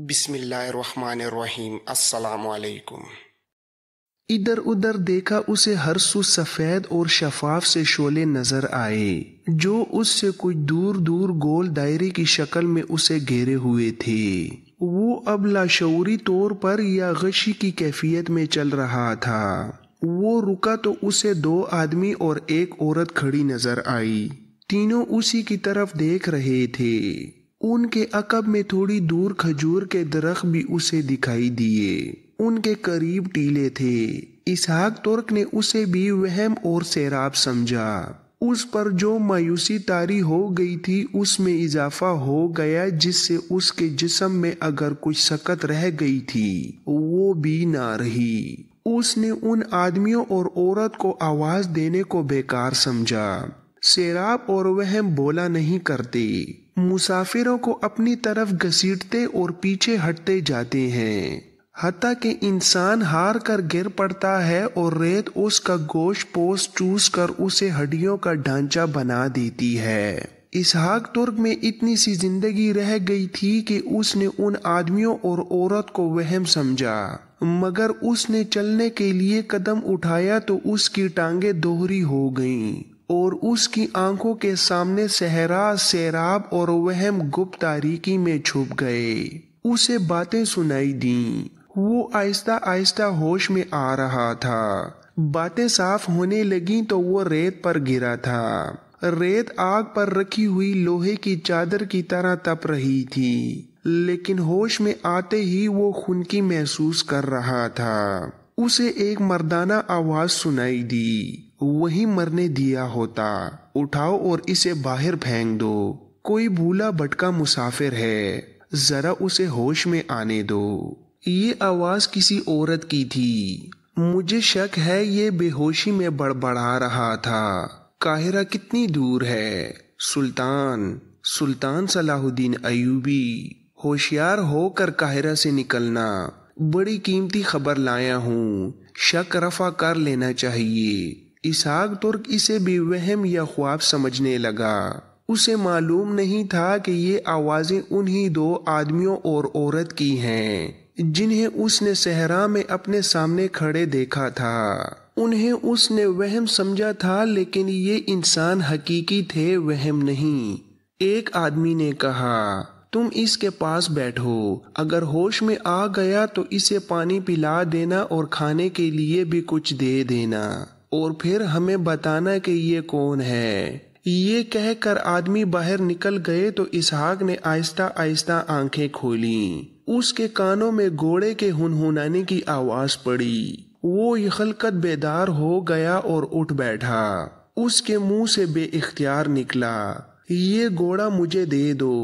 بسم اللہ الرحمن الرحیم۔ السلام علیکم۔ ادھر ادھر دیکھا، اسے ہر سو سفید اور شفاف سے شعلے نظر آئے جو اس سے کچھ دور دور گول دائرے کی شکل میں اسے گھیرے ہوئے تھے۔ وہ اب لاشعوری طور پر یا غشی کی کیفیت میں چل رہا تھا۔ وہ رکا تو اسے 2 آدمی اور ایک عورت کھڑی نظر آئی۔ تینوں اسی کی طرف دیکھ رہے تھے۔ ان کے عقب میں تھوڑی دور کھجور کے درخت بھی اسے دکھائی دیے۔ ان کے قریب ٹیلے تھے۔ اسحاق ترک نے اسے بھی وہم اور سیراب سمجھا۔ اس پر جو مایوسی طاری ہو گئی تھی اس میں اضافہ ہو گیا، جس سے اس کے جسم میں اگر کچھ سکت رہ گئی تھی وہ بھی نہ رہی۔ اس نے ان آدمیوں اور عورت کو آواز دینے کو بیکار سمجھا۔ سیراب اور وہم بولا نہیں کرتے، مسافروں کو اپنی طرف گھسیٹتے اور پیچھے ہٹتے جاتے ہیں، حتیٰ کہ انسان ہار کر گر پڑتا ہے اور ریت اس کا گوشت پوش چوس کر اسے ہڈیوں کا ڈھانچہ بنا دیتی ہے۔ اسحاق ترک میں اتنی سی زندگی رہ گئی تھی کہ اس نے ان آدمیوں اور عورت کو وہم سمجھا، مگر اس نے چلنے کے لیے قدم اٹھایا تو اس کی ٹانگیں دوہری ہو گئیں اور اس کی آنکھوں کے سامنے صحرا، سیراب اور وہم گپت تاریکی میں چھپ گئے۔ اسے باتیں سنائی دیں۔ وہ آہستہ آہستہ ہوش میں آ رہا تھا۔ باتیں صاف ہونے لگیں تو وہ ریت پر گرا تھا۔ ریت آگ پر رکھی ہوئی لوہے کی چادر کی طرح تپ رہی تھی، لیکن ہوش میں آتے ہی وہ خنکی محسوس کر رہا تھا۔ اسے ایک مردانہ آواز سنائی دی، وہیں مرنے دیا ہوتا، اٹھاؤ اور اسے باہر پھینک دو، کوئی بھولا بھٹکا مسافر ہے، ذرا اسے ہوش میں آنے دو۔ یہ آواز کسی عورت کی تھی۔ مجھے شک ہے یہ بے ہوشی میں بڑبڑا رہا تھا۔ قاہرہ کتنی دور ہے؟ سلطان صلاح الدین ایوبی، ہوشیار ہو کر قاہرہ سے نکلنا، بڑی قیمتی خبر لایا ہوں، شک رفع کر لینا چاہیے۔ اسحاق ترک اسے بھی وہم یا خواب سمجھنے لگا۔ اسے معلوم نہیں تھا کہ یہ آوازیں انہی 2 آدمیوں اور عورت کی ہیں جنہیں اس نے صحرا میں اپنے سامنے کھڑے دیکھا تھا۔ انہیں اس نے وہم سمجھا تھا، لیکن یہ انسان حقیقی تھے، وہم نہیں۔ ایک آدمی نے کہا، تم اس کے پاس بیٹھو، اگر ہوش میں آ گیا تو اسے پانی پلا دینا اور کھانے کے لیے بھی کچھ دے دینا، اور پھر ہمیں بتانا کہ یہ کون ہے۔ یہ کہہ کر آدمی باہر نکل گئے تو اسحاق نے آہستہ آہستہ آنکھیں کھولیں۔ اس کے کانوں میں گھوڑے کے ہنہنانے کی آواز پڑی۔ وہ خلقت بیدار ہو گیا اور اٹھ بیٹھا۔ اس کے منہ سے بے اختیار نکلا، یہ گھوڑا مجھے دے دو۔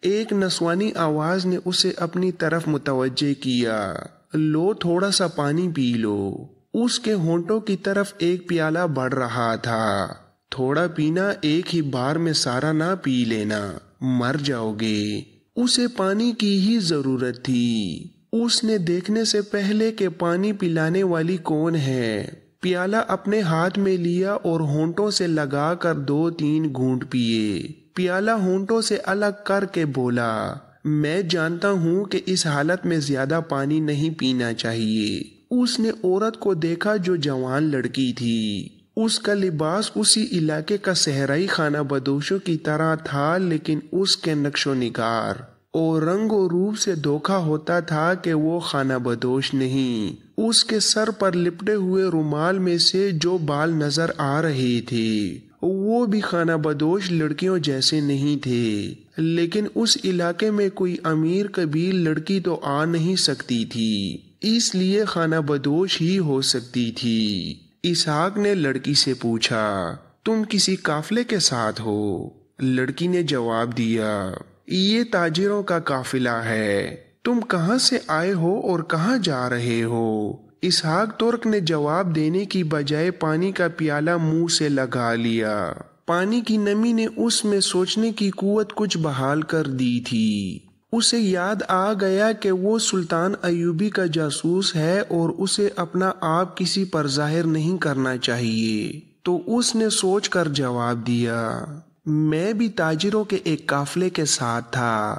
ایک نسوانی آواز نے اسے اپنی طرف متوجہ کیا، لو تھوڑا سا پانی پی لو۔ اس کے ہونٹوں کی طرف ایک پیالہ بڑھ رہا تھا۔ تھوڑا پینا، ایک ہی بار میں سارا نہ پی لینا، مر جاؤ گے۔ اسے پانی کی ہی ضرورت تھی۔ اس نے دیکھنے سے پہلے کہ پانی پلانے والی کون ہے، پیالہ اپنے ہاتھ میں لیا اور ہونٹوں سے لگا کر 2-3 گھونٹ پیے۔ پیالہ ہونٹوں سے الگ کر کے بولا، میں جانتا ہوں کہ اس حالت میں زیادہ پانی نہیں پینا چاہیے۔ اس نے عورت کو دیکھا جو جوان لڑکی تھی۔ اس کا لباس اسی علاقے کا صحرائی خانہ بدوشوں کی طرح تھا، لیکن اس کے نقش و نگار اور رنگ و روپ سے دھوکہ ہوتا تھا کہ وہ خانہ بدوش نہیں۔ اس کے سر پر لپٹے ہوئے رومال میں سے جو بال نظر آ رہے تھے وہ بھی خانہ بدوش لڑکیوں جیسے نہیں تھے، لیکن اس علاقے میں کوئی امیر قبیل لڑکی تو آ نہیں سکتی تھی، اس لیے خانہ بدوش ہی ہو سکتی تھی۔ اسحاق نے لڑکی سے پوچھا، تم کسی قافلے کے ساتھ ہو؟ لڑکی نے جواب دیا، یہ تاجروں کا قافلہ ہے۔ تم کہاں سے آئے ہو اور کہاں جا رہے ہو؟ اسحاق ترک نے جواب دینے کی بجائے پانی کا پیالہ منہ سے لگا لیا۔ پانی کی نمی نے اس میں سوچنے کی قوت کچھ بحال کر دی تھی۔ اسے یاد آ گیا کہ وہ سلطان ایوبی کا جاسوس ہے اور اسے اپنا آپ کسی پر ظاہر نہیں کرنا چاہیے، تو اس نے سوچ کر جواب دیا، میں بھی تاجروں کے ایک قافلے کے ساتھ تھا،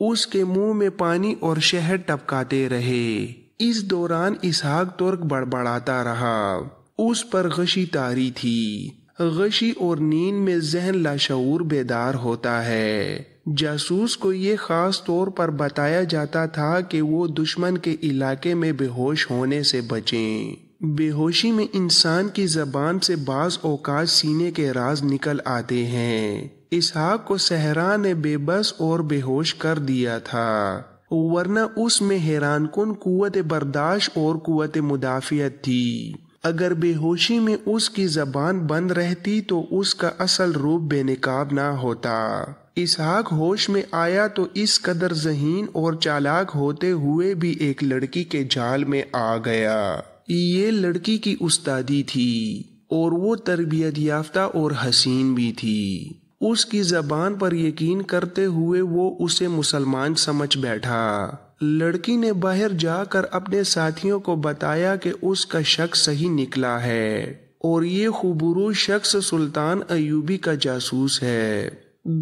اس کے منہ میں پانی اور شہد ٹپکاتے رہے۔ اس دوران اسحاق ترک بڑبڑاتا رہا۔ اس پر غشی طاری تھی۔ غشی اور نیند میں ذہن لاشعور بیدار ہوتا ہے۔ جاسوس کو یہ خاص طور پر بتایا جاتا تھا کہ وہ دشمن کے علاقے میں بے ہوش ہونے سے بچیں۔ بے ہوشی میں انسان کی زبان سے بعض اوقات سینے کے راز نکل آتے ہیں۔ اسحاق کو صحرا نے بے بس اور بے ہوش کر دیا تھا، ورنہ اس میں حیران کن قوت برداشت اور قوت مدافعت تھی۔ اگر بے ہوشی میں اس کی زبان بند رہتی تو اس کا اصل روپ بے نقاب نہ ہوتا۔ اسحاق ہوش میں آیا تو اس قدر ذہین اور چالاک ہوتے ہوئے بھی ایک لڑکی کے جال میں آ گیا۔ یہ لڑکی کی استادی تھی اور وہ تربیت یافتہ اور حسین بھی تھی۔ اس کی زبان پر یقین کرتے ہوئے وہ اسے مسلمان سمجھ بیٹھا۔ لڑکی نے باہر جا کر اپنے ساتھیوں کو بتایا کہ اس کا شک صحیح نکلا ہے اور یہ خوبرو شخص سلطان ایوبی کا جاسوس ہے۔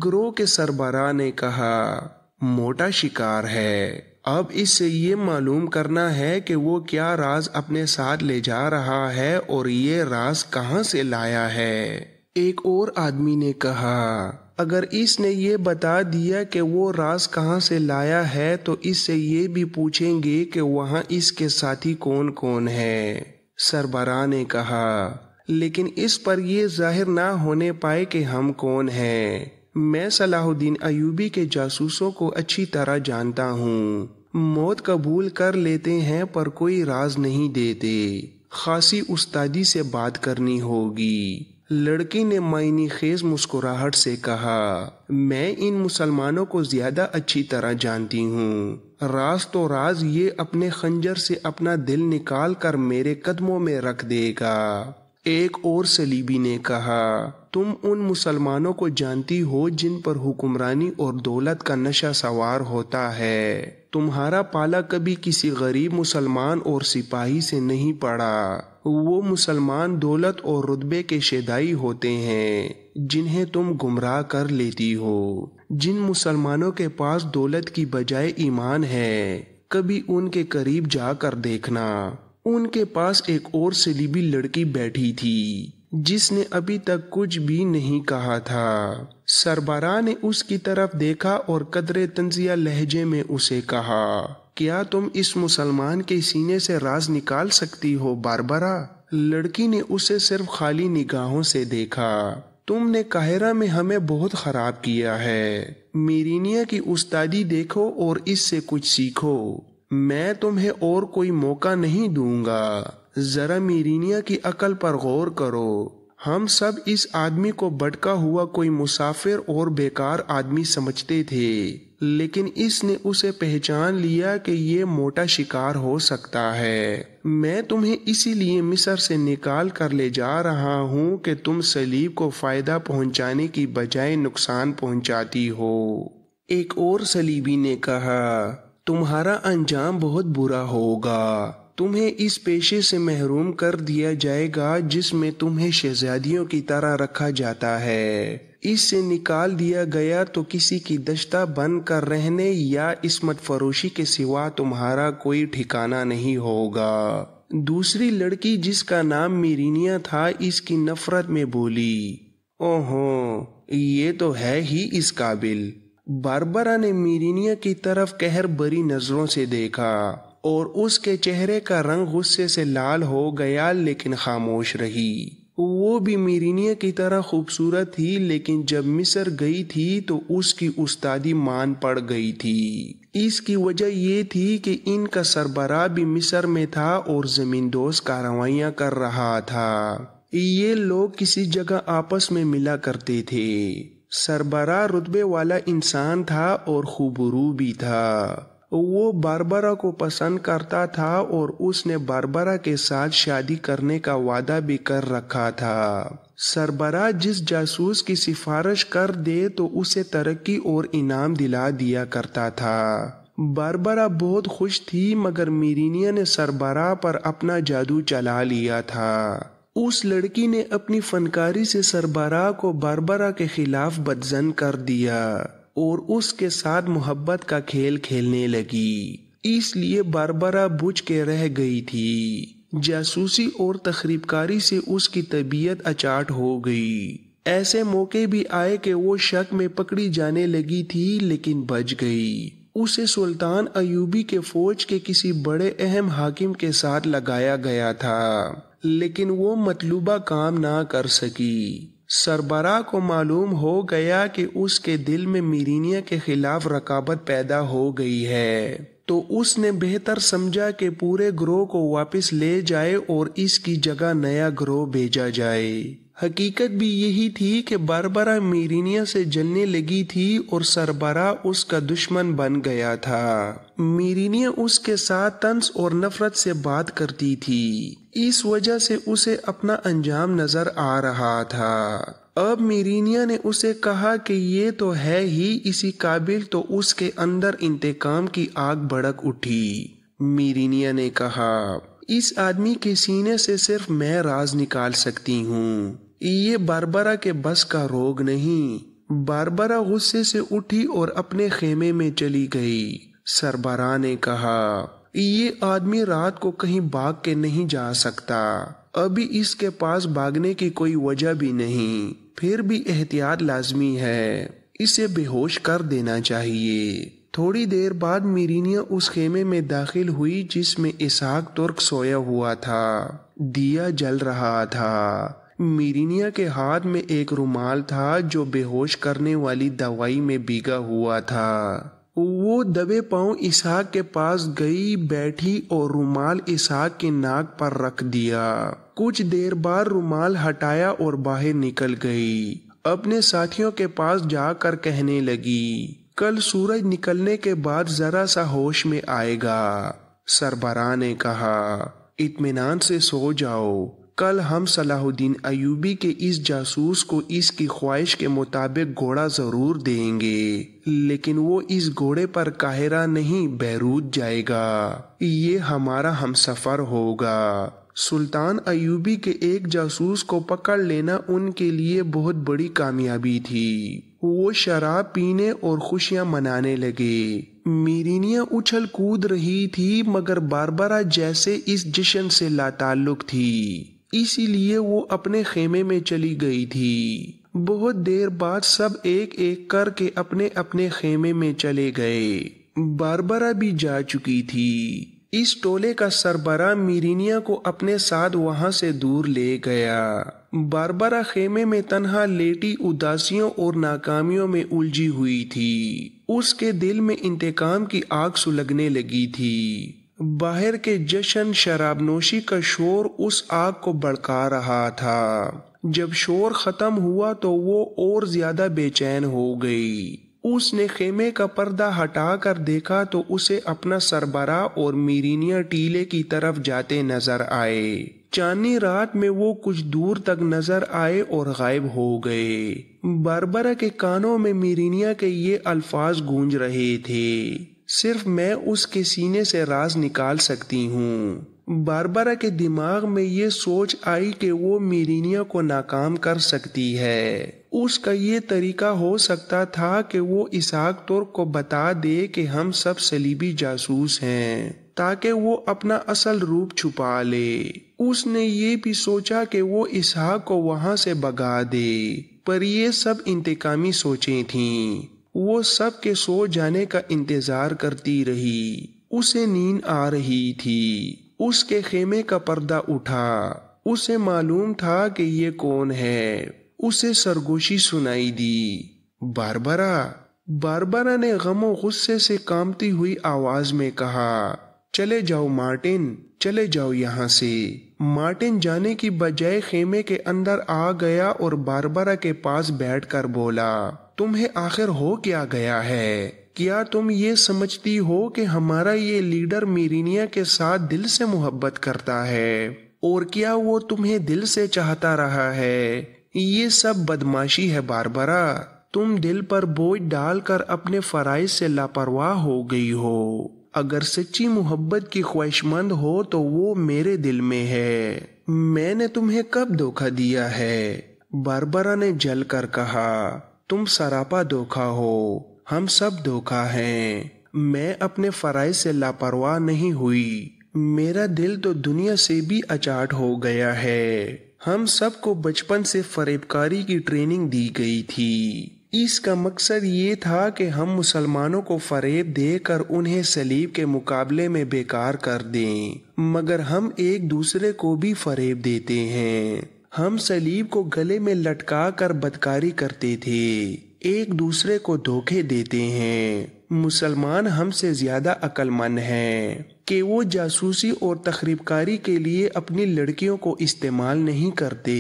گروہ کے سربراہ نے کہا، موٹا شکار ہے، اب اس سے یہ معلوم کرنا ہے کہ وہ کیا راز اپنے ساتھ لے جا رہا ہے اور یہ راز کہاں سے لایا ہے۔ ایک اور آدمی نے کہا، اگر اس نے یہ بتا دیا کہ وہ راز کہاں سے لایا ہے تو اس سے یہ بھی پوچھیں گے کہ وہاں اس کے ساتھی کون کون ہے۔ سربراہ نے کہا، لیکن اس پر یہ ظاہر نہ ہونے پائے کہ ہم کون ہیں۔ میں صلاح الدین ایوبی کے جاسوسوں کو اچھی طرح جانتا ہوں۔ موت قبول کر لیتے ہیں پر کوئی راز نہیں دیتے۔ خاصی استادی سے بات کرنی ہوگی۔ لڑکی نے معنی خیز مسکراہٹ سے کہا، میں ان مسلمانوں کو زیادہ اچھی طرح جانتی ہوں۔ راز تو راز یہ اپنے خنجر سے اپنا دل نکال کر میرے قدموں میں رکھ دے گا۔ ایک اور صلیبی نے کہا، تم ان مسلمانوں کو جانتی ہو جن پر حکمرانی اور دولت کا نشہ سوار ہوتا ہے۔ تمہارا پالا کبھی کسی غریب مسلمان اور سپاہی سے نہیں پڑا۔ وہ مسلمان دولت اور رتبے کے شیدائی ہوتے ہیں جنہیں تم گمراہ کر لیتی ہو۔ جن مسلمانوں کے پاس دولت کی بجائے ایمان ہے، کبھی ان کے قریب جا کر دیکھنا۔ ان کے پاس ایک اور صلیبی لڑکی بیٹھی تھی جس نے ابھی تک کچھ بھی نہیں کہا تھا۔ سربراہ نے اس کی طرف دیکھا اور قدرے طنزیہ لہجے میں اسے کہا، کیا تم اس مسلمان کے سینے سے راز نکال سکتی ہو باربرا؟ لڑکی نے اسے صرف خالی نگاہوں سے دیکھا۔ تم نے قاہرہ میں ہمیں بہت خراب کیا ہے۔ میرینیا کی استادی دیکھو اور اس سے کچھ سیکھو۔ میں تمہیں اور کوئی موقع نہیں دوں گا۔ ذرا میرینیا کی عقل پر غور کرو۔ ہم سب اس آدمی کو بھٹکا ہوا کوئی مسافر اور بیکار آدمی سمجھتے تھے، لیکن اس نے اسے پہچان لیا کہ یہ موٹا شکار ہو سکتا ہے۔ میں تمہیں اسی لیے مصر سے نکال کر لے جا رہا ہوں کہ تم صلیب کو فائدہ پہنچانے کی بجائے نقصان پہنچاتی ہو۔ ایک اور صلیبی نے کہا، تمہارا انجام بہت برا ہوگا۔ تمہیں اس پیشے سے محروم کر دیا جائے گا جس میں تمہیں شہزادیوں کی طرح رکھا جاتا ہے۔ اس سے نکال دیا گیا تو کسی کی دشتہ بن کر رہنے یا عصمت فروشی کے سوا تمہارا کوئی ٹھکانہ نہیں ہوگا۔ دوسری لڑکی جس کا نام میرینیا تھا اس کی نفرت میں بولی، اوہو، یہ تو ہے ہی اس قابل۔ باربرا نے میرینیا کی طرف قہر بری نظروں سے دیکھا اور اس کے چہرے کا رنگ غصے سے لال ہو گیا، لیکن خاموش رہی۔ وہ بھی میرینیا کی طرح خوبصورت تھی، لیکن جب مصر گئی تھی تو اس کی استادی مان پڑ گئی تھی۔ اس کی وجہ یہ تھی کہ ان کا سربراہ بھی مصر میں تھا اور زمین دوز کارروائیاں کر رہا تھا۔ یہ لوگ کسی جگہ آپس میں ملا کرتے تھے۔ سربراہ رتبے والا انسان تھا اور خوبرو بھی تھا۔ وہ باربرا کو پسند کرتا تھا اور اس نے باربرا کے ساتھ شادی کرنے کا وعدہ بھی کر رکھا تھا۔ سربراہ جس جاسوس کی سفارش کر دے تو اسے ترقی اور انعام دلا دیا کرتا تھا۔ باربرا بہت خوش تھی، مگر میرینیا نے سربراہ پر اپنا جادو چلا لیا تھا۔ اس لڑکی نے اپنی فنکاری سے سربراہ کو باربرا کے خلاف بدظن کر دیا۔ اور اس کے ساتھ محبت کا کھیل کھیلنے لگی، اس لیے باربرا بجھ کے رہ گئی تھی۔ جاسوسی اور تخریب کاری سے اس کی طبیعت اچاٹ ہو گئی۔ ایسے موقع بھی آئے کہ وہ شک میں پکڑی جانے لگی تھی لیکن بچ گئی۔ اسے سلطان ایوبی کے فوج کے کسی بڑے اہم حاکم کے ساتھ لگایا گیا تھا، لیکن وہ مطلوبہ کام نہ کر سکی۔ سربراہ کو معلوم ہو گیا کہ اس کے دل میں میرینیا کے خلاف رقابت پیدا ہو گئی ہے، تو اس نے بہتر سمجھا کہ پورے گروہ کو واپس لے جائے اور اس کی جگہ نیا گروہ بھیجا جائے۔ حقیقت بھی یہی تھی کہ باربرا میرینیا سے جلنے لگی تھی اور سربراہ اس کا دشمن بن گیا تھا۔ میرینیا اس کے ساتھ طنز اور نفرت سے بات کرتی تھی، اس وجہ سے اسے اپنا انجام نظر آ رہا تھا۔ اب میرینیا نے اسے کہا کہ یہ تو ہے ہی اسی قابل، تو اس کے اندر انتقام کی آگ بھڑک اٹھی۔ میرینیا نے کہا، اس آدمی کے سینے سے صرف میں راز نکال سکتی ہوں، یہ باربرا کے بس کا روگ نہیں۔ باربرا غصے سے اٹھی اور اپنے خیمے میں چلی گئی۔ سربراہ نے کہا، یہ آدمی رات کو کہیں بھاگ کے نہیں جا سکتا، ابھی اس کے پاس بھاگنے کی کوئی وجہ بھی نہیں، پھر بھی احتیاط لازمی ہے، اسے بے ہوش کر دینا چاہیے۔ تھوڑی دیر بعد میرینیا اس خیمے میں داخل ہوئی جس میں اسحاق ترک سویا ہوا تھا۔ دیا جل رہا تھا۔ میرینیا کے ہاتھ میں ایک رومال تھا جو بے ہوش کرنے والی دوائی میں بھیگا ہوا تھا۔ وہ دبے پاؤں اسحاق کے پاس گئی، بیٹھی اور رومال اسحاق کی ناک پر رکھ دیا۔ کچھ دیر بعد رومال ہٹایا اور باہر نکل گئی۔ اپنے ساتھیوں کے پاس جا کر کہنے لگی، کل سورج نکلنے کے بعد ذرا سا ہوش میں آئے گا۔ سربراہ نے کہا، اطمینان سے سو جاؤ، کل ہم صلاح الدین ایوبی کے اس جاسوس کو اس کی خواہش کے مطابق گھوڑا ضرور دیں گے، لیکن وہ اس گھوڑے پر قاہرہ نہیں بیروت جائے گا، یہ ہمارا ہمسفر ہوگا۔ سلطان ایوبی کے ایک جاسوس کو پکڑ لینا ان کے لیے بہت بڑی کامیابی تھی۔ وہ شراب پینے اور خوشیاں منانے لگے۔ میرینیا اچھل کود رہی تھی، مگر باربرا جیسے اس جشن سے لا تعلق تھی، اسی لیے وہ اپنے خیمے میں چلی گئی تھی۔ بہت دیر بعد سب ایک ایک کر کے اپنے اپنے خیمے میں چلے گئے۔ باربرا بھی جا چکی تھی۔ اس ٹولے کا سربراہ میرینیا کو اپنے ساتھ وہاں سے دور لے گیا۔ باربرا خیمے میں تنہا لیٹی اداسیوں اور ناکامیوں میں الجھی ہوئی تھی۔ اس کے دل میں انتقام کی آگ سلگنے لگی تھی۔ باہر کے جشن شراب نوشی کا شور اس آگ کو بھڑکا رہا تھا۔ جب شور ختم ہوا تو وہ اور زیادہ بے چین ہو گئی۔ اس نے خیمے کا پردہ ہٹا کر دیکھا تو اسے اپنا سربراہ اور میرینیا ٹیلے کی طرف جاتے نظر آئے۔ چاندنی رات میں وہ کچھ دور تک نظر آئے اور غائب ہو گئے۔ باربرا کے کانوں میں میرینیا کے یہ الفاظ گونج رہے تھے، صرف میں اس کے سینے سے راز نکال سکتی ہوں۔ باربرا کے دماغ میں یہ سوچ آئی کہ وہ میرینیا کو ناکام کر سکتی ہے۔ اس کا یہ طریقہ ہو سکتا تھا کہ وہ اسحاق ترک کو بتا دے کہ ہم سب صلیبی جاسوس ہیں، تاکہ وہ اپنا اصل روپ چھپا لے۔ اس نے یہ بھی سوچا کہ وہ اسحاق کو وہاں سے بھگا دے، پر یہ سب انتقامی سوچیں تھیں۔ وہ سب کے سو جانے کا انتظار کرتی رہی۔ اسے نیند آ رہی تھی۔ اس کے خیمے کا پردہ اٹھا۔ اسے معلوم تھا کہ یہ کون ہے۔ اسے سرگوشی سنائی دی، باربرا۔ باربرا نے غم و غصے سے کانپتی ہوئی آواز میں کہا، چلے جاؤ مارٹن، چلے جاؤ یہاں سے۔ مارٹن جانے کی بجائے خیمے کے اندر آ گیا اور باربرا کے پاس بیٹھ کر بولا، تمہیں آخر ہو کیا گیا ہے؟ کیا تم یہ سمجھتی ہو کہ ہمارا یہ لیڈر میرینیا کے ساتھ دل سے محبت کرتا ہے؟ اور کیا وہ تمہیں دل سے چاہتا رہا ہے؟ یہ سب بدماشی ہے باربرا۔ تم دل پر بوجھ ڈال کر اپنے فرائض سے لاپرواہ ہو گئی ہو۔ اگر سچی محبت کی خواہشمند ہو تو وہ میرے دل میں ہے۔ میں نے تمہیں کب دھوکہ دیا ہے؟ باربرا نے جل کر کہا، تم سراپا دھوکہ ہو۔ ہم سب دھوکا ہیں۔ میں اپنے فرائض سے لاپرواہ نہیں ہوئی، میرا دل تو دنیا سے بھی اچاٹ ہو گیا ہے۔ ہم سب کو بچپن سے فریب کاری کی ٹریننگ دی گئی تھی۔ اس کا مقصد یہ تھا کہ ہم مسلمانوں کو فریب دے کر انہیں صلیب کے مقابلے میں بیکار کر دیں، مگر ہم ایک دوسرے کو بھی فریب دیتے ہیں۔ ہم صلیب کو گلے میں لٹکا کر بدکاری کرتے تھے، ایک دوسرے کو دھوکے دیتے ہیں۔ مسلمان ہم سے زیادہ عقل مند ہیں کہ وہ جاسوسی اور تخریب کاری کے لیے اپنی لڑکیوں کو استعمال نہیں کرتے۔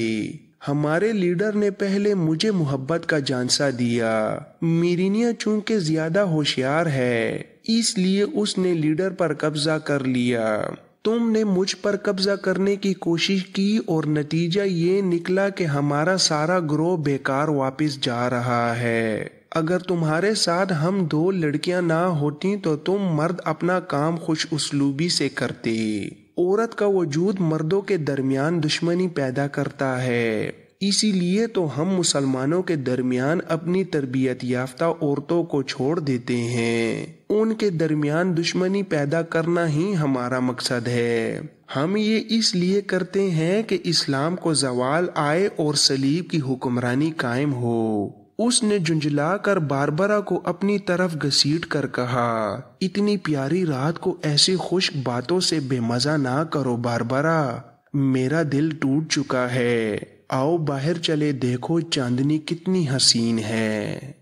ہمارے لیڈر نے پہلے مجھے محبت کا جھانسا دیا۔ میرینیا چونکہ زیادہ ہوشیار ہے، اس لیے اس نے لیڈر پر قبضہ کر لیا۔ تم نے مجھ پر قبضہ کرنے کی کوشش کی اور نتیجہ یہ نکلا کہ ہمارا سارا گروہ بیکار واپس جا رہا ہے۔ اگر تمہارے ساتھ ہم 2 لڑکیاں نہ ہوتیں تو تم مرد اپنا کام خوش اسلوبی سے کرتے۔ عورت کا وجود مردوں کے درمیان دشمنی پیدا کرتا ہے، اسی لیے تو ہم مسلمانوں کے درمیان اپنی تربیت یافتہ عورتوں کو چھوڑ دیتے ہیں۔ ان کے درمیان دشمنی پیدا کرنا ہی ہمارا مقصد ہے۔ ہم یہ اس لیے کرتے ہیں کہ اسلام کو زوال آئے اور صلیب کی حکمرانی قائم ہو۔ اس نے جھنجھلا کر باربرا کو اپنی طرف گھسیٹ کر کہا، اتنی پیاری رات کو ایسی خشک باتوں سے بے مزہ نہ کرو باربرا، میرا دل ٹوٹ چکا ہے۔ آؤ باہر چلے، دیکھو چاندنی کتنی حسین ہے۔